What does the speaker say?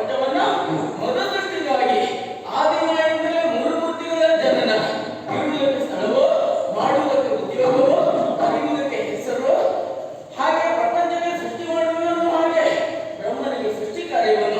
ಪ್ರಪಂಚವನ್ನ ಮೊದಲ ಸೃಷ್ಟಿಗಾಗಿ ಆ ದಿನದಿಂದಲೇ ಮೂರು ಮೂರ್ತಿಗಳ ಜನನ, ಇರುವುದಕ್ಕೆ ಸ್ಥಳವೋ, ಮಾಡುವುದಕ್ಕೆ ಉದ್ಯೋಗವೋ, ಅರಿಯುವುದಕ್ಕೆ ಹೆಸರು, ಹಾಗೆ ಪ್ರಪಂಚಕ್ಕೆ ಸೃಷ್ಟಿ ಮಾಡುವುದನ್ನು, ಹಾಗೆ ಬ್ರಹ್ಮನಿಗೆ ಸೃಷ್ಟಿ ಕಾರ್ಯವನ್ನು